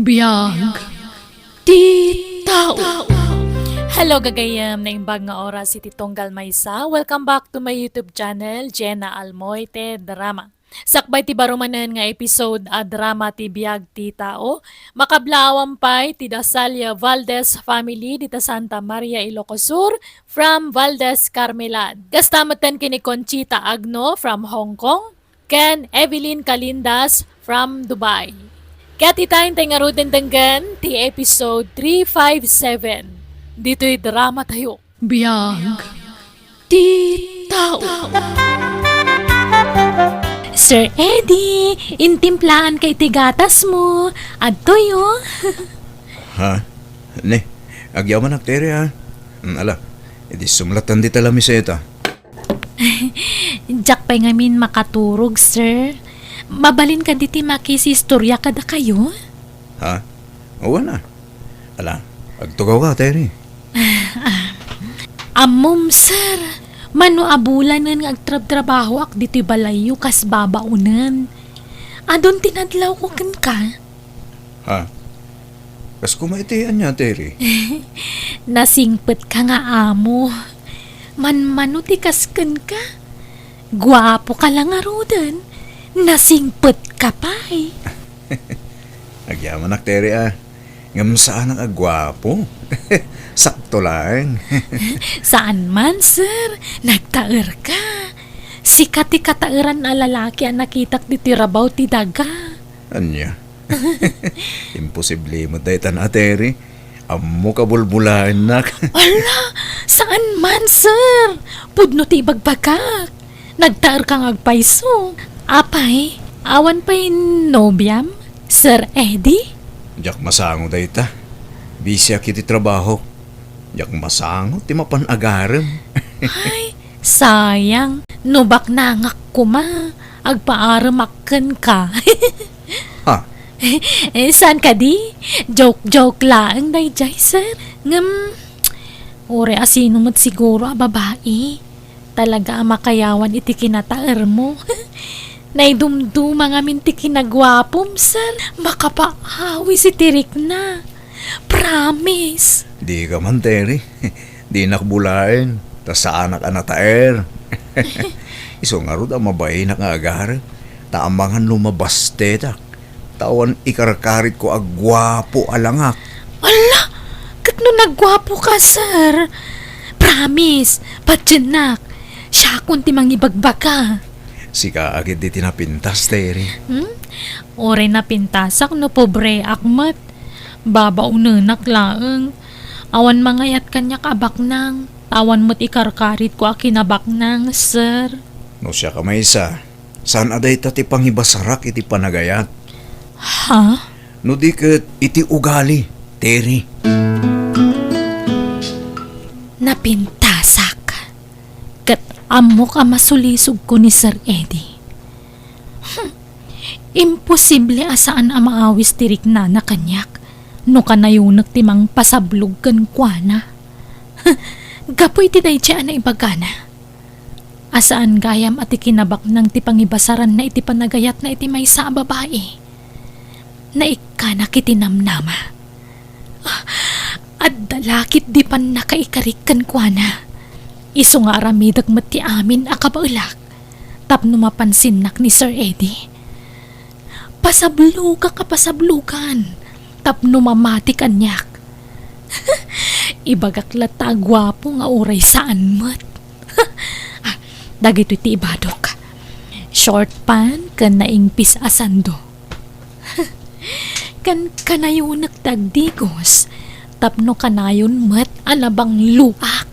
Biyag ti tao. Hello gagayam na imbag nga oras iti Tonggal Maysa. Welcome back to my YouTube channel, Jenna Almoite Drama. Sakbay ti barumanen nga episode a drama ti Biyag ti Tao. Makablawam pay ti Dasalia Valdez family dita Santa Maria, Ilocos Sur from Valdez Carmelad. Kastamatan kini Conchita Agno from Hong Kong, ken Evelyn Calindas from Dubai. Kaya titayin tayo nga rutin tanggan ti episode 357. Dito'y drama tayo. Biyag ti tao. Sir Eddie, intimplaan kay tigatas mo. Adtoyo. Ha? Ne, agyaman aktere ha. Ala, edi sumlatan di tala miseta. Jack pa'y ngamin makaturog, sir. Mabalin ka diti makisistorya kada kayo? Ha? Oo na. Ala, agtugaw ka, Terry. Amom, sir. Mano abulanan nga agtrab-trabaho ak dito'y balayo kas babaunan. Adon tinadlaw ko kan ka. Ha? Kas kumaitian niya, Terry. Nasingpet ka nga amo. Man-mano ti kasken ka. Gwapo ka lang arudan. Nasingpet ka pa eh. Agyaman aktere ah. Ngam saan ang agwapo. Sakto lang. Saan man, sir? Nagtaer ka. Sikat ti katairan na lalaki ang nakitak di tirabaw ti daga. Anya? Imposible mo tayo tan Terry. Amo ka bulbulaan nak. Ala, saan man, sir? Pudno ti bagbagak. Nagtaer kang agpaiso. Apay, awan pa'y nobyam, Sir Eddie? Jak masango tayo ta. Busy akiti trabaho. Jak masango ti mapanagaram. Ay, sayang. Nubak nangak ko ma. Agpaaramakken ka. Ha? Saan ka di? Joke-joke lang, dayjay, sir. Ore asino mo't siguro a babae. Talaga makayawan iti kinataer mo. Naidumduma nga minti kinagwapom, sir. Makapaawi si Tirik na. Promise. Di ka man, Terry. Di nakbulain. Ta sa anak anataer. Iso nga ro da mabay na nga agar. Taamangan lumabas tetak. Tawan ikarakarit ko agwapo alangak. Ala, kat no nagwapo ka, sir. Promise, patyanak. Siya kung timang ibagbaka. Sika agad di tinapintas, Terry. Ore na pintasak no pobre akmat. Babaunanak laeng. Awan mangayat kanya kabaknang. Tawan mo't ikarkarit ko akinabaknang, sir. No siya ka may isa. Saan aday tati pangibasarak iti panagayat? Ha? No di kat iti ugali, Terry. Napintasak. Kat amo ka masulisog ko ni Sir Eddie. Imposible asaan ang maawis tirik na kanyak. No kanayunak timang pasablog kan kuana. Gapoy ti dayjay na ibagana. Asaan gayam at ikinabak ng tipangibasaran na iti panagayat na iti may sa babae. Na ikana kitinamnama. At dalakit di pan nakaikarik kan kuana. Iso nga aramidag mati amin akabaulak. Tapno mapansinnak ni Sir Eddie. Pasabluga ka pasablugan. Tapno mamati kanyak. Ibagak lata gwapo nga oray saan mat. Dagito iti ibadok. Short pan kan naingpis asando. Kan kanayon nagtagdigos. Tapno kanayon mat alabang luak.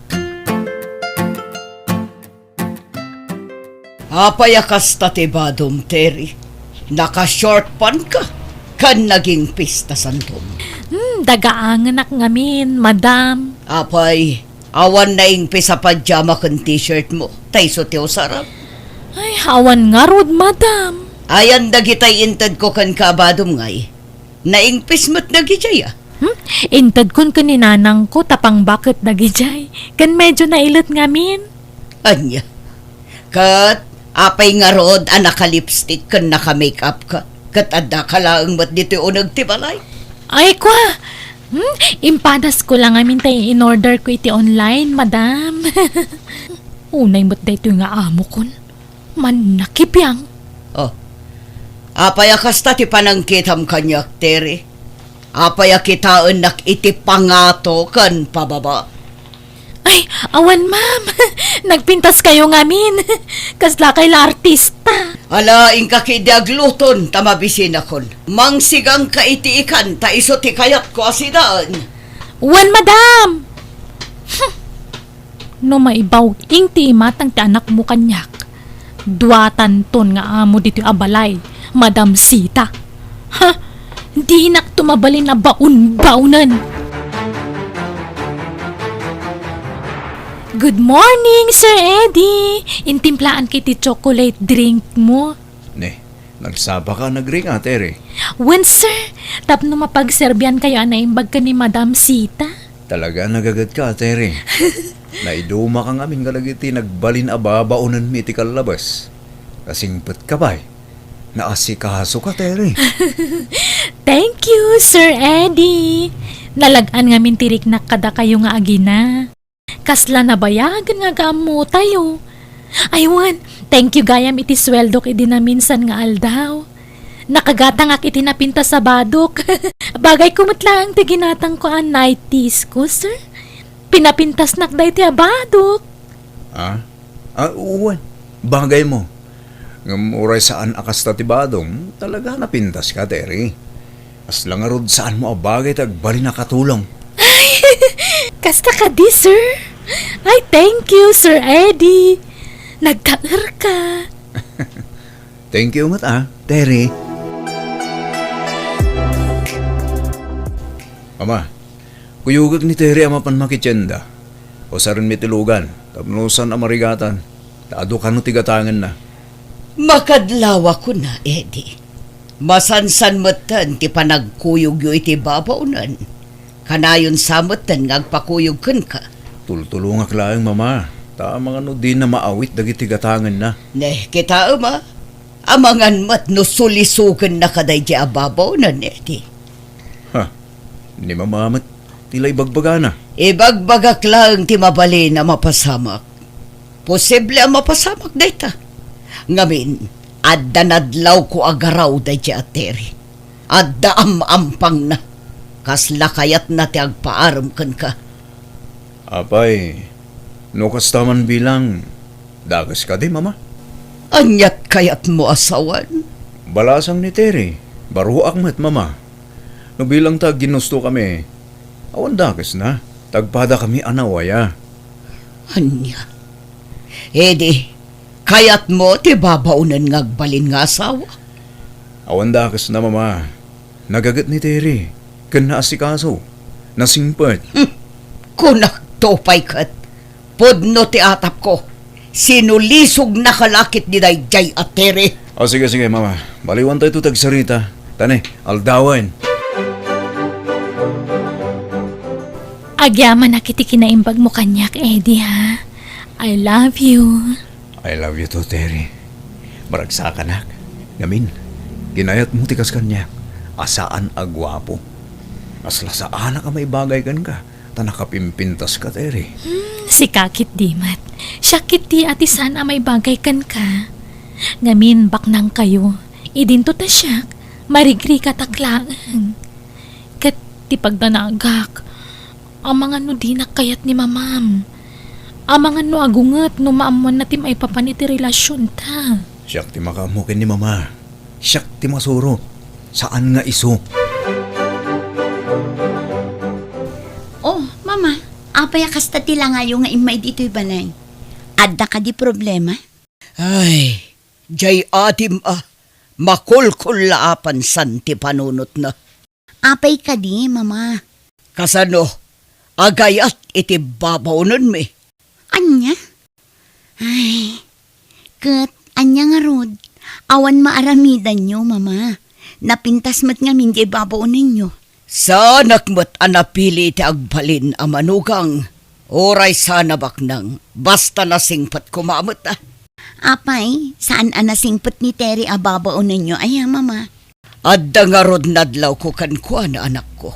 Apayakas tatibadom, Terry. Naka-short pan ka. Kan naging pista santom. Dagaangan ak ngamin, madam. Apay, awan na ing pisa pajama kan t-shirt mo. Tayso tiyo sarap. Ay, hawan nga rod, madam. Ayan dagitay intad ko kan kabadom ngay. Naingpis mo't nagijaya. Intad kun kaninanang ko tapang bakit nagijay. Kan medyo nailot ngamin. Anya. Kat, apay nga rod, naka-lipstick kan naka-makeup ka. Kat adda ka lang mat dito o nagtibalay. Ay, kwa! Impadas ko lang amin tayo in-order ko iti online, madam. Unay mo't da ito nga amo kon. Man nakipyang. Oh, apaya kasta ti panangkitam kanyak, Terry. Apaya kitaan nak iti pangato kan pababa. Ay, awan ma'am. Nagpintas kayo ngamin. Kasla kay la artista. Alaing ka kidiagluton tamabisin akon. Mangsigang ka iti ikan ta iso ti kayat ko asidaan. Wan, madam! No maibaw, ing ti imatang ti anak mo kanyak. Duatan ton nga amo dito abalay, Madam Sita. Ha? Di inak tumabalin na baun-baunan. Good morning, Sir Eddie! Intimplaan kiti chocolate drink mo. Ne, nagsaba ka nagring Terry. When, sir, tapno mapagserbian kayo anaimbag ka ni Madam Sita. Talaga nagagad ka, Terry. Naiduma kang aming galagiti nagbalin ababaunan mi ti kalabas. Kasingpet ka ba? Naasikaso ka, Terry. Thank you, Sir Eddie. Nalagaan nga mintirik na kada kayo nga agina. Kasla na bayagan nga gamo tayo. Aywan, thank you gayam iti sweldo iti na minsan nga aldaw. Nakagata nga iti napinta sa badok. Bagay kumutlang ti ginatang ko ang 90s ko, sir. Pinapintas nak day ti abadok. Uwan. Bagay mo. Ngamuray saan akas tatibadong, talaga napintas ka, Terry. As lang arod saan mo abagay tagbali na katulong. Kasta ka di, sir. Ay, thank you, Sir Eddie. Nagkaar ka. Thank you mat Terry. Mama, kuyugag ni Terry amapan makitsenda. O sarin mitilugan, tapnusan amarigatan. Taado ka no tigatangan na. Makadlawa ko na, Eddie. Masansan matan ti panagkuyog yo iti babaunan. Kanayon samatan ngagpakuyog kan ka. Tultulungak lang, Mama. Tamang ano din na maawit dagiti gatangan na. Neh, kita ama. Amangan mat no sulisugan na kaday di ababaw na neti. Ha, ni mamamat, tila'y bagbaga na. Ibagbagak lang ti mabali na mapasamak. Posible ang mapasamak dayta. Ngamin, adda nadlaw ko agaraw day di ateri. Adda ampang na. Kasla kayat na ti agpaaram kan ka. Apay, no kastaman bilang, dagas ka di, Mama. Anyat kayat mo asawan? Balasang ni Terry, baruak mat, Mama. No bilang tag ginusto kami, awan dagas na, tagpada kami anawaya. Anya? Edi, kayat mo ti babaunan ngagbalin nga asawa? Awan dagas na, Mama. Nagagat ni Terry, kan naasikaso, nasingpad. Kunak topay kat, podno ti atap ko, sinulisog na kalakit ni Dayjay at Tere. Sige, Mama. Baliwan tayo tagsarita. Tane, aldawan. Agyaman na kiti kinaimbag mo kanyak, Eddie, ha? I love you. I love you too, Terry. Baragsakan Gamin, ginayat mo tikas kanya. Asaan agwapo. Asla saan ka may bagay kan ka. Tanakapimpintas ka, Terry. Si Kakit Dimat. Siya kiti ati sana may bagay kan ka. Ngamin baknang kayo. Idinto ta siya. Marigri ka taklaan. Kat ti pagdanagak. Amangan no di nakayat ni mamam. Amangan no agungat no maamuan na ti maipapaniti relasyon ta. Siyak ti makamukin ni Mama. Siyak ti masuro. Saan nga iso? Oh, mama, apaya kasta tila nga yung nga imay dito'y balay. Adda ka di problema? Ay, jay atim makulkul laapan santi panunot na. Apay ka di, mama. Kasano, agayat iti babaunan mi. Anya? Ay, kat, anya nga rod. Awan maaramidan nyo, mama. Napintas mat nga minjay babaw ninyo. Sanak mo't anapili ti agbalin a manugang. Oray sana baknang, basta nasingpat kumamot Apay, saan anasingpot ni Terry ababaw ninyo? Ay, mama. Adda nga rod nadlaw ko kankwa na anak ko.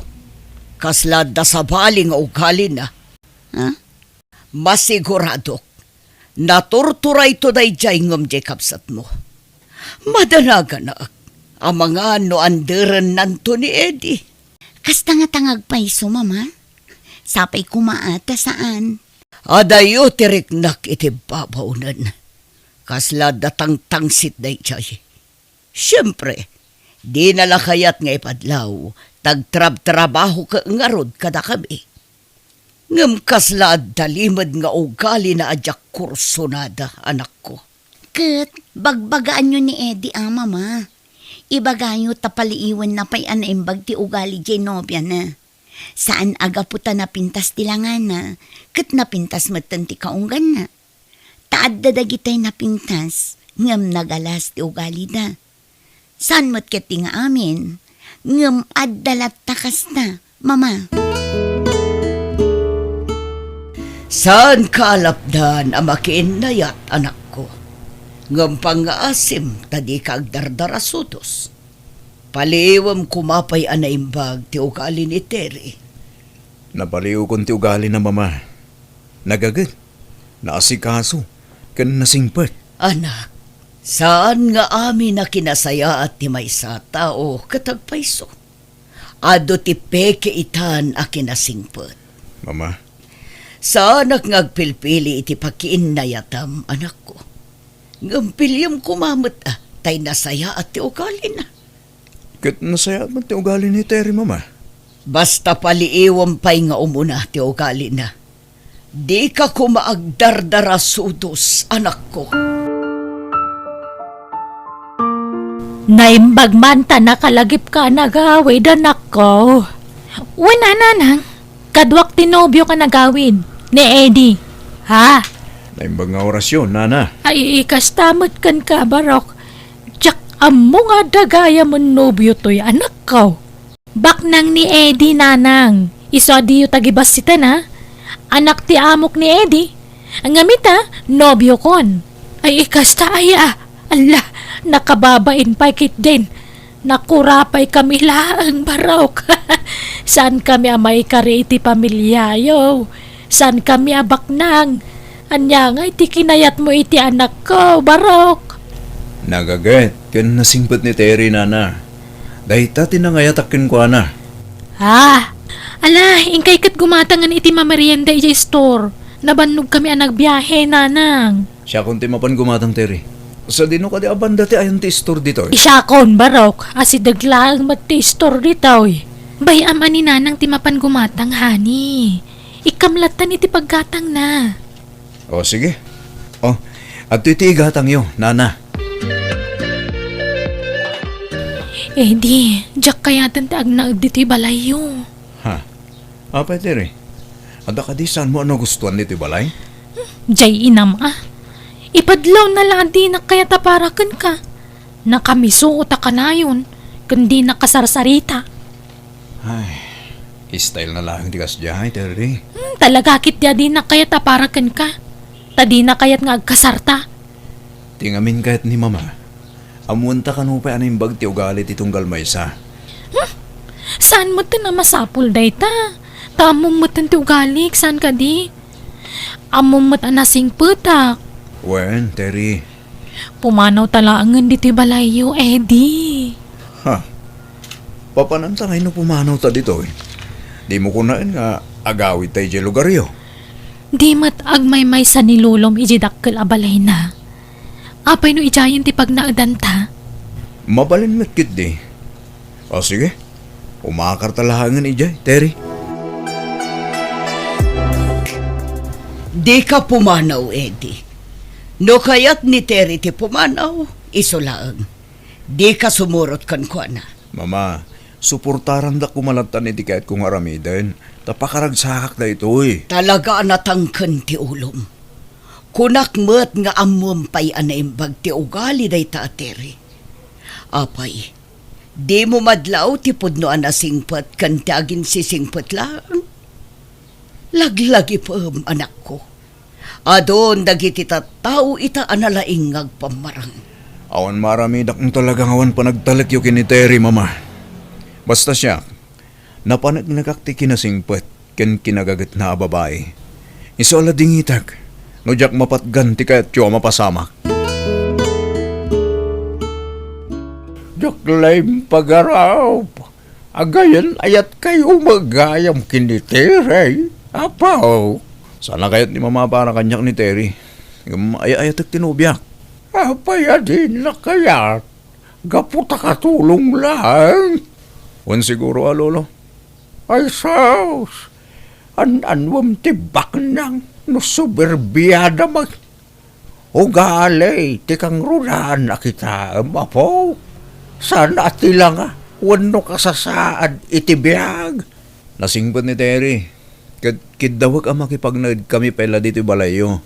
Kaslad da sa baling o ugali na. Ha? Masiguradok, naturturay to day jay ngam jay kapsat mo. Madanaga na ang mga ano anderan nanto ni Eddie. Kasta nga tangag paiso, mama. Sapay kumaata saan? Adayo tiriknak iti babaunan. Kaslad datang tangsit day jay. Siyempre, di nalakayat nga ipadlaw, tagtrab-trabaho ka ngarod kada kami. Ngam kaslad dalimad nga ugali na adyak kursonada, anak ko. Kat, bagbagaan nyo ni Eddie mama. Ibagayo tapaliiwan na pay anaimbag ti ugali jay nobya na. Saan aga puta napintas tilangan na, kat napintas matan ti kaunggan na. Taad dadagitay napintas, ngam nagalas ti ugali na. Saan mo't kati nga amin, ngam addalat takas na, mama. Saan kalapdan ang makiinayat, anak ko? Ngam pang-aasim, tadi kagdardarasutos. Paliwam kumapay anaimbag ti ugali ni Terry. Napaliw kong ti ugali na mama. Nagagad, naasikaso, kan nasingpat. Anak, saan nga amin na kinasaya at ti maysa tao katagpaiso? Ado ti peke itan a kinasingpet. Mama, Saan ngagpilpili iti pakiinayatam, anak ko? Ngampilyam kumamot tay nasaya at ti ugali na. kat nasaya man ti ugali ni Terry, mama. Basta paliiwam pa'y nga umuna ti ugali na. Di ka kumaagdardarasudos, anak ko. Naimbag man ta nakalagip ka nagawid, anak ko. Wala nanang, kadwak tinobyo ka nagawid ni Eddie. Ha? Naimbag nga orasyon, nana. Ay ikastamot kan ka, Barok. Tsak amo nga dagaya mo nobyo to'y anak ko. Baknang ni Eddie, nanang. Iso diyo tagibasitan, ha? Anak ti amok ni Eddie. Ang gamita, nobyo kon. Ay ikasta aya. Allah, nakababain pa kit din. Nakurapay kami laang, Barok. Saan kami amay kari iti pamilyayo? Saan kami abaknang? Anya nga iti kinayat mo iti anak ko, Barok. Nagagat, kan nasingpat ni Terry, nana. Dahita tinangayatakin ko, ana. Ha? Ala, ingkay kat gumatangan iti mamerienda iti store. Nabannog kami ang nagbiyahe, nanang. Siya kung timapan gumatang, Terry. Sa dino ka di abanda ti ayon ti store dito. Isyakon, Barok. Asidaglaang mati store dito, eh. Bayam ani nanang timapan gumatang, hani. Ikamlatan iti paggatang na. O, sige. O, at iti igatang yo, nana. Eh di, jak kayatan ti agnaag dito'y balayo. Ha? Apa, Terry? Ada ka di saan mo ano gustuhan nito balay? Jay inam Ipadlaw na lang di na kaya taparakan ka. Nakamisuot ka na yun, kundi nakasarsarita. Ay, style na lang di kasyahay, Terry. Talaga kit ya di na kaya taparakan ka. Tadi na kaya't nga agkasarta. Tingamin kahit ni mama. Amunta ka no pa anong bag ti ugalit itong galmaysa. Saan mo na masapul day ta? Tamong mo ti ugalik, saan ka di? Among mo anasing putak. Wen, Terry. Pumanaw talaangan dito'y balayo, Eddie. Ha? Papanantangay no pumanaw ta dito eh. Di mo kunain nga agawid tayo dyan lugar yo. Di mat agmay-may sa nilulom ijidakkel abalay na. Apay no ijayan ti pagnaagdan ta. Mabalin matkit di. O sige, umakar talahangan ijay, Terry. Di ka pumanaw, Eddie. No kayat ni Terry ti pumanaw, isolaang. Di ka sumurot kan ko na. Mama, suportaran da kumalatan iti kahit kung aramiden. Tapakaragsakak da ito eh. Talaga natangkan ti ulom. Kunak met nga amumpay anaimbag ti ugali day ta, Terry. Apay, di mo madlaw ti pudno anasingpat kan ti agin sisingpat lang. Laglagi pa anak ko. Adon dagiti tao ita analaingag pamarang. Awan marami dakong talagang awan pa nagtalik yung kiniteri, mama. Basta siya, napanag nagakti kinasingpet ken kinagagat na babae. Iso ala dingitag, no jak mapatganti kaya't tiyo mapasamak. Jak laim pagaraw, agayan ayat kayo magayam kiniteri. Apaw, sana kaya't ni mama para kanyak ni Terry. Ayat at tinubyak. Apaya din na kaya. Gaputa katulong lang. Wan siguro, lolo. Ay, saus. Anwam tibak nang no suberbiyada mag. Ugalay, tikang rulaan na kita, mapo. Sana atila nga, wano kasasaad itibiyag. Nasingbot ni Terry. Kidawag ang makipagnad kami pala dito balayo.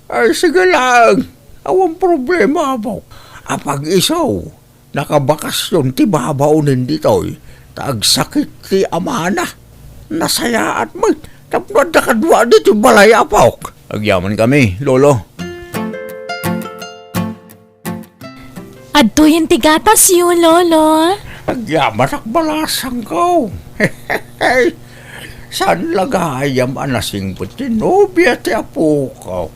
Ay, sige lang. Awang problema mo. Apag isaw, nakabakasyon ti babaunin dito. Tagsakit ti amana. Nasayaan mo. Tapos nakadwa dito balaya po. Agyaman kami, lolo. Adto yung tigatas yun, lolo. Agyaman ak balasang ko. Saan lagayam anasing puti nobya ti apo ko.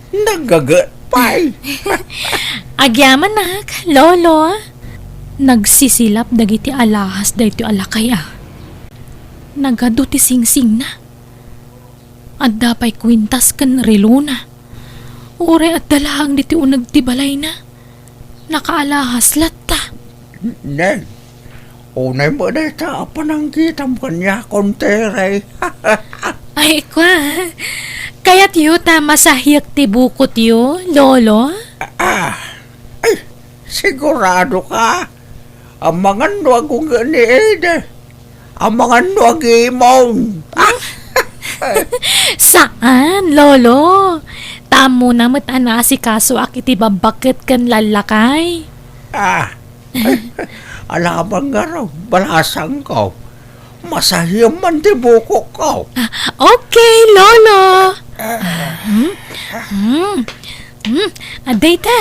Nagagatpay. Agyaman nak, lolo. Nagsisilap dagiti alahas dagiti alakaya. Nagado ti singsing na. At dapay kwintas kan reluna. Ure at dalahang diti unag ti balay na. Nakaalahas latta. Neng, unay mo na ita apanangkitam kanya kontere. Ay, kwa. Kaya't yu masahyak ti bukot yu, lolo? Ay, sigurado ka. Ang mga nuwag kong ganiid. Ang mga nuwag imong. Saan, lolo? Tamo na matana si kaso akiti babakit kan lalakay. Alamang nga raw, balasang ko. Masahiyam man ti buko ko. Okay, lolo. Aday ta.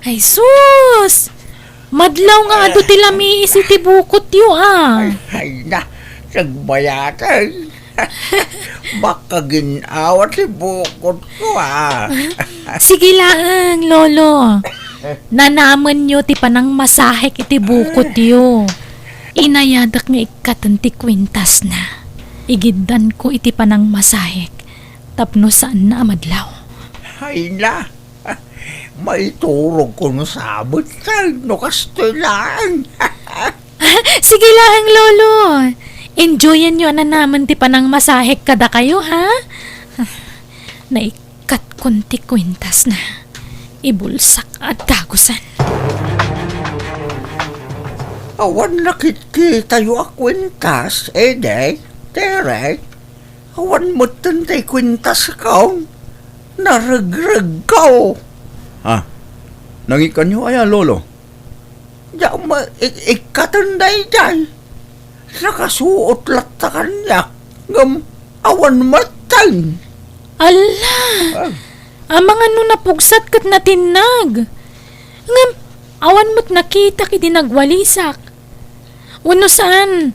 Ay, sus! Madlaw nga ado ti lami isi ti bukot yu, Ay na, nagbayatan. Baka ginawat si bukod ko, Sige lang, lolo. Nanaman nyo ti panang masahek iti bukot yu. Inayadak nga ikatan ti kwintas na. Igiddan ko iti panang masahek. Tapno saan na amadlaw. Ay na, maiturog ko no sabot no kasto lang. Sige lang, lolo. Enjoyan nyo na naman ti panang masahek kada kayo, ha? Naikat kunti kwintas na. Ibulsak at dagusan. Awan nakikita yu a kwintas, day, tere. Awan mo tantay kwintas ka. Naragrag ka. Nangikan nyo aya, lolo? Diyan ma, ikatanday day. Nakasuot latta kanya. Awan matang. Ala! Amang ano napugsat kat natinag. Ngam, awan mo't nakita kiti nagwalisak. Wano saan?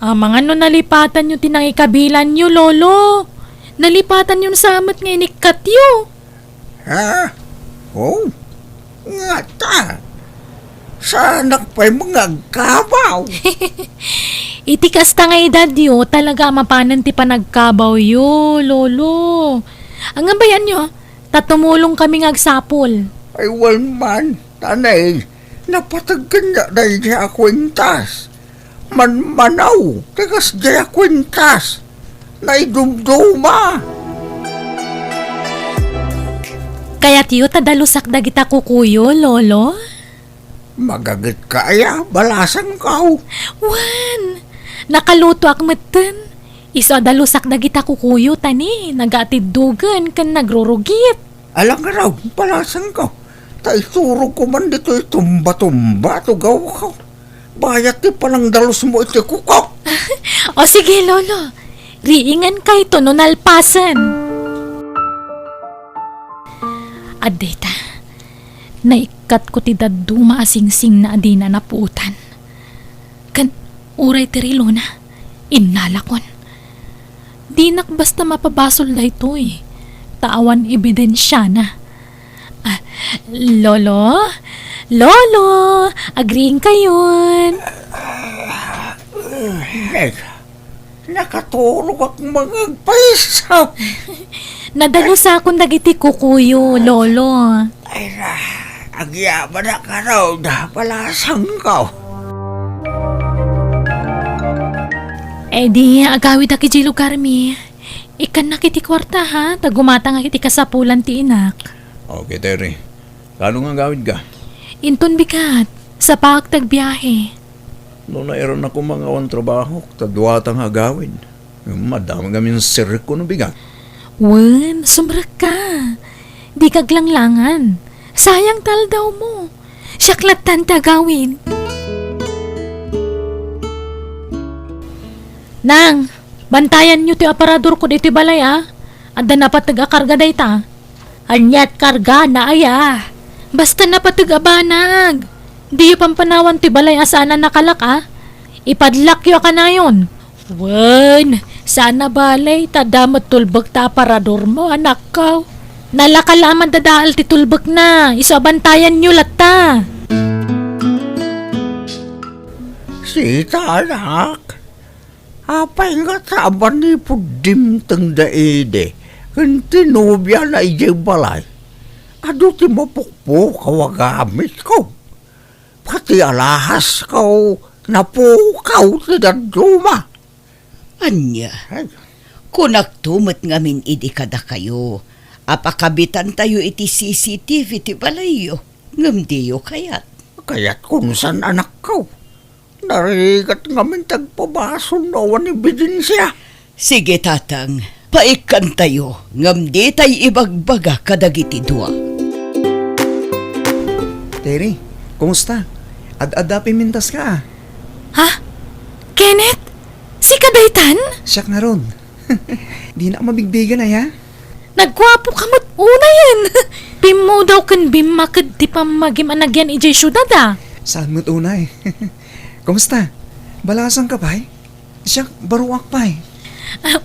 Amang ano nalipatan nyo tinangikabilan nyo, lolo. Nalipatan nyo sa amat nga inikat nyo. Ha? Oh, nga ta. Sa anak pa'y mga gabaw. Iti kasta nga edad yo, talaga mapanan ti panagkabaw yo, lolo. Ang bayan nyo, tatumulong kami ngagsapol. Ay, man, tanay, napatagkan na dahi niya kwintas. Manaw, tigas niya kwintas. Naidumduma. Kaya tiyo, tadalusak dagita kukuyo, lolo? Magagit kaya, balasang kaw. Wan, nakaluto ak meten. Isa dalusak dagita kukuyo, tani. Nagatiddugan kan nagrurugit. Alang ka raw, balasang kaw. Taituro ko man dito tumba-tumba, tugaw ko. Bayat ti palang dalos mo iti kukaw. O sige, lolo. Riingan kay to no nalpasan. Adeta, Kat ko ti daddu maasing-sing na adina na puutan. Kan uray ti rilo na. Innalakon. Di nak basta mapabasol da ito eh. Taawan ebidensya na. Lolo? Lolo! Agreeing kayon. Nakatulog akong mga paisaw. Nadalo sa akong dagiti kukuyo, Lolo. Ay na, agyaman na ka raw na palasang ka. Di agawid aki di lugar mi. Ikan na kiti kwarta ha, tagumata nga kiti kasapulan ti inak. Okay, Terry. Kano nga gawid ka? Inton bigat, sa pagtagbiyahe. Noon na eron ako mga awan trabaho, tadwata nga gawid. Madami kami ng sirik ko no bigat. Wen, sumrak ka. Di kaglanglangan. Sayang tal daw mo. Siyaklatan tagawin. Nang, bantayan nyo ti aparador ko dito balay Adda na patag-akarga day ta. Anyat karga na aya. Basta na patag-abanag. Di yung pampanawan ti balay sana nakalak Ipadlak yo ka na yun. Wen, sana balay tadamot tulbag ta aparador mo anak ka. Nalakalaman dadaal ti tulbag na. Isabantayan nyo lata. Sita anak. Apay nga saban ni pudim tang daide. Kantinubya na ijay balay. Ado ti mapukpo kawagamit ko. Pati alahas ko napukaw ti daduma. Anya, kunak tumot ngamin idi kada kayo. Apakabitan tayo iti CCTV ti balayo. Ngamdiyo kayat. Kaya't kung saan anak ko. Narigat ngamin tagpabason na awan ebidensya. Sige tatang, paikan tayo. Ngamdi tayo ibagbaga kadagiti dua. Terry, kumusta? Ad-adapi mintas ka. Ha? Kenneth? Si Kadaytan? Siyak na ron. Di na mabigbigan ay ha? Nagwapo ka mo't una yan. Bimo daw kan bimakad di pa magim anagyan ijay syudad Saan mo't unay? Kumusta? Balasang ka pa'y? Siyak baruak pa'y.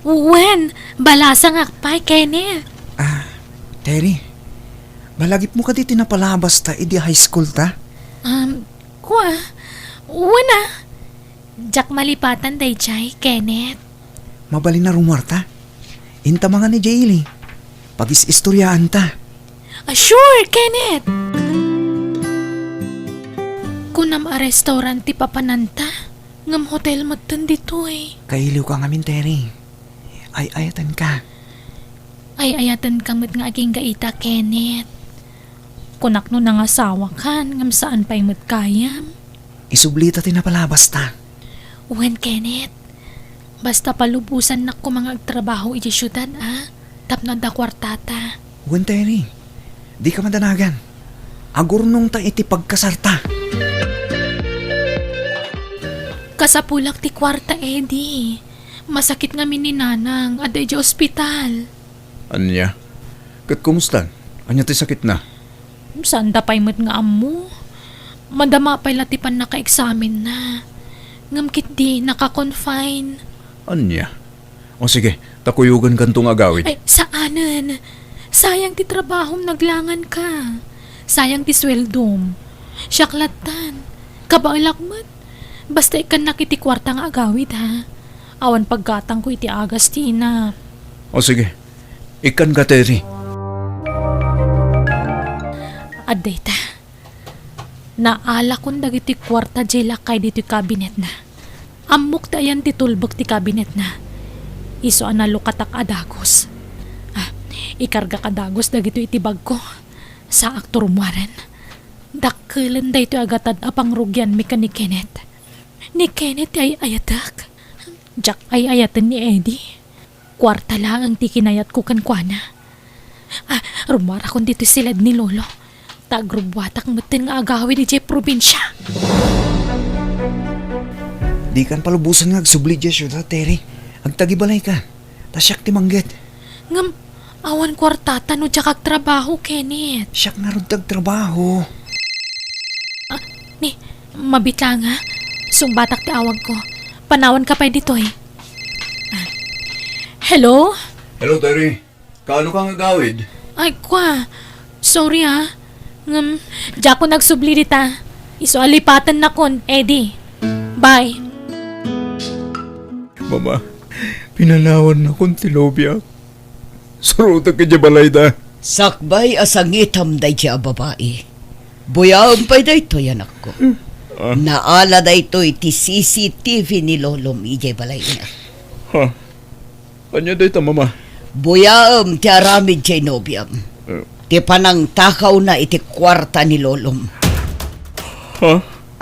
Wen, balasang akpay, Kenneth. Terry, balagip mo ka di tinapalabas ta idi high school ta? Wana. Jak malipatan day jay, Kenneth. Mabali na rumor ta? Inta mga ni Jaylee. Pag-istoryaan ta. Sure, Kenneth. Kunam a restaurant ti papananta, ngam hotel matan dito Kailiw ka ngamin, Terry. Ay ayatan ka. Ay ayatan kamot nga aging gaita, Kenneth. Kunak no nang asawa kan, ngam saan pa'y kayam. Isublita tinapalabas ta. Wen, Kenneth. Basta palubusan na ko mga agtrabaho iti syudad, Tapno da kwartata. Wen, Terry. Di ka madanagan. Agurnong ta iti pagkasarta. Kasapulak ti kwarta, Eddie. Masakit nga ni nanang, aday di ospital. Anya? Kat kumusta? Anya ti sakit na? Saan da pa'y nga amo? Madama pa'y latipan na ka-examen na. Ngamkit di naka-confine. Anya? O sige, takuyugan kantong agawid. Ay, saanan? Sayang ti trabahom naglangan ka. Sayang ti sweldom. Syaklatan. Kabalakmat. Basta ikan nakiti kwarta nga agawid Awan paggatang ko iti Agustina. O sige, ikan ka, Terry. Aday ta. Naala kong dagiti kwarta jela kay dito kabinet na. Amok tayan ti tulbog ti kabinet na. Iso analukatak adagos. Ikarga kadagos dagito iti bag ko. Sa aktor muaren. Dakkelan da ito agatad apang rugyan mi ka ni Kenneth. Ni Kenneth ay ayatak. Jack ay ayatan ni Eddie. Kwarta lang ang tikinayat ko kankwana. Rumara kong dito silad ni Lolo. Tagrubwatak matin nga agawin ni Jay probinsya. Di kan palubusan nga agsubli dya siya, Terry. Agtagibalay ka. Tasyak ti manggit. Ngam, awan kwartata no dya kag trabaho, Kenneth. Siyak na rin tagtrabaho. Ni, mabitla nga. Sumbatak tawag ko. Panawan ka pa dito eh. Ah. Hello? Hello, Terry. Kaano ka nga gawid? Ay, kwa. Sorry ha. Diya ko nagsubli dita. Iso alipatan na kon, Eddie. Bye. Mama, pinanawan na kong tilobya. Suruta ka dya balay da. Sakbay asangitam day siya babae. Buyaon pa'y day to yan ako. Naala day to iti CCTV ni Lolom ijay balay na. Ha? Kanya day ta, mama? Buyaom ti aramid jay nobyam. Ti panang takaw na iti kwarta ni Lolom. Ha?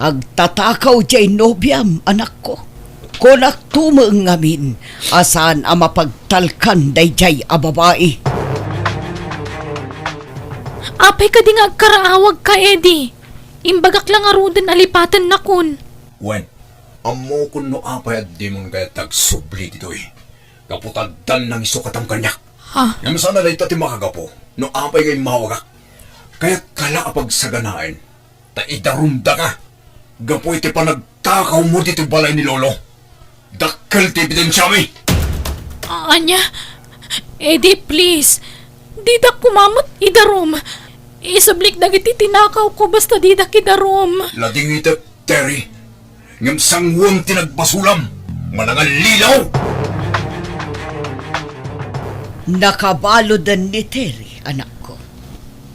Agtatakaw jay nobyam, anak ko. Kunak tumang ngamin, asan ang mapagtalkan day jay a babae. Apay ka di nga agkaraawag ka, Eddie. Imbagak lang arudan alipatan na kun. Wen, amo kun no apay at di mong kaya tagsubli dito eh. Kaputagdan ng isukatang kanyak. Ha? Yang sana day tati makagapo, no apay kay mawagak. Kaya kala apag saganain, ta idarumda ka. Gapo iti pa nagtakaw mo dito balay ni Lolo. Dakkel ti ebidensya mi. Anya? Eddie, please. Di da kumamot idarom. Isablik na giti tinakaw ko basta di da kidarom. Lading ito, Terry. Ngam sangwon tinagbasulam. Manangal lilaw. Nakabalo dan ni Terry, anak ko.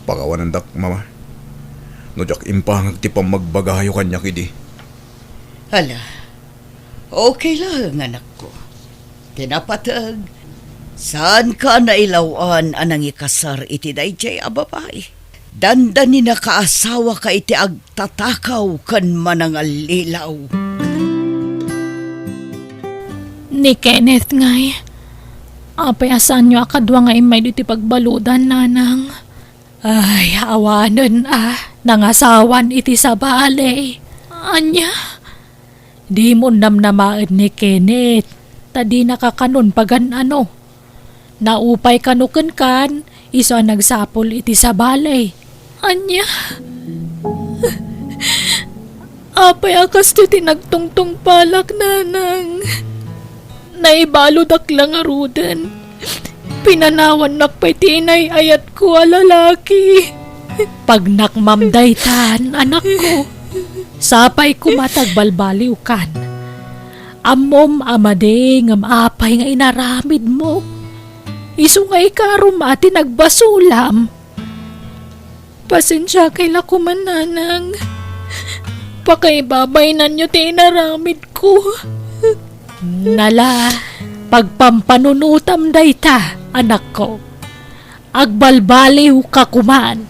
Pagawanan dak, mama. No jak impangag ti pamagbagayo kanya kidi. Hala, okay lang, anak ko. Tinapatag, saan ka nailawan anang ikasar iti dayjay a babae? Dandan ni nakaasawa ka iti agtatakaw kan manangal lilaw. Ni Kenneth ngay. Apay asan nyo akadwa nga imay dito pagbaludan, nanang. Ay, awanan nangasawan iti sa balay. Anya? Di mo namnamaad ni Kenneth. Tadi nakakanon pagan ano. Naupay kanukan kan, iso nagsapol iti sa balay. Anya? Apay akas ti tinagtungtong palak, nanang. Naibalod lang arudan. Pinanawan nakpay tinay ayat ko alalaki. Pag nakmamday tan, anak ko. Sapay kumatagbalbaliw kan. Amom amade ngam apay nga inaramid mo. Isungay karum ati nagbasulam. Pasensya kay lakuman, nanang. Pakaibabay na nyo ti inaramid ko. Nala, pagpampanunutam dayta, anak ko. Agbalbaliw ka kuman.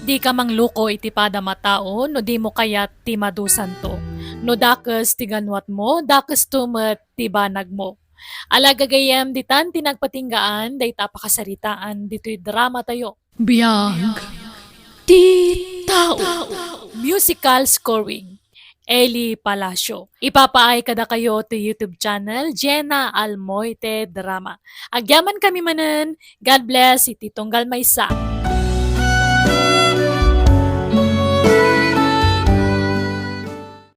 Di ka mangluko iti pada matao, no di mo kayat ti madusan to. No dakas ti ganwat mo, dakas tumet ti banag mo. Alagagayam ditan tinagpatinggaan, dayta pakasaritaan, dito'y drama tayo. Biyag ti tao. Musical scoring, Eli Palacio. Ipapaay kada kayo to YouTube channel, Jenna Almoite Drama. Agyaman kami manen, God bless, iti Tonggal Maysa.